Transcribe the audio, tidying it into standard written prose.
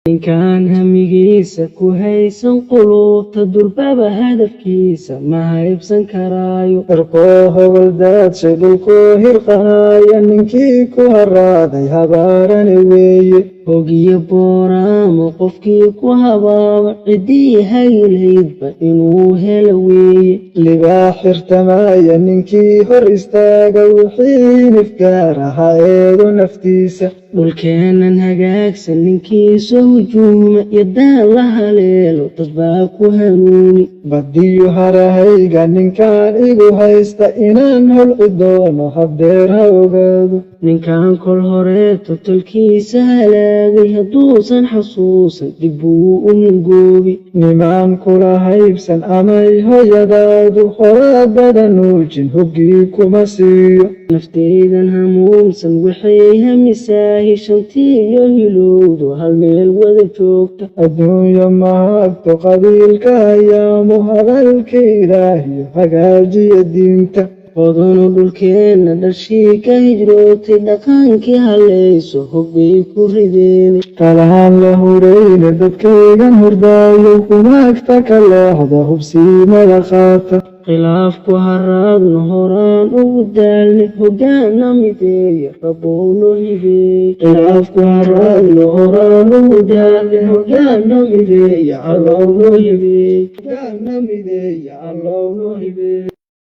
إن كان هميجيسا كوهيسا قلوب تدور بابا هدف كيسا ما هيبسن كرايو إرقوه والداد شدلكوه القايا ننكي كوهرادي هباراني ويه hogiyo booramo qofkii ku habaaba cidii haylaydba inuu helo weeye libaax xirtamaya ninkii hor istaaga wixii nifgaar ahaa eedo naftiisa dhulkeennan hagaagsan ninkii soo hujuuma yadaan la haleelo dad baa ku hanuuni badiyo harahayga ninkaan igu haysta inaan holci doono habdeer ha ogaado ninkaan kol horeeto tolkiisa halaagay hadduusan xasuusan dib buu u hingoobi nimaan kula haybsan amay hoyadaadu horaadada nuujin hoggii kuma siiyo naftaydan hamuumsan waxay hamisaahi shantii iyo hilowdu hal meel wada joogta adduunya mahagto qabiilka ayaamu hadalka ilaahiyo hagaajiya diinta hodanu dhulkeenna dhashii ka hijrootay dhaqaankii halayso hogbay ku rideeni qalaan la hurayne dadkaygan hurdaayo humaagta ka leexda hubsiimada qaata khilaafku haraadno horaan ugu daalne hogaana mideeya rabowno hibeey khilaafku haraadno horaan ugu daalne hogaana mideeya allowno hibeey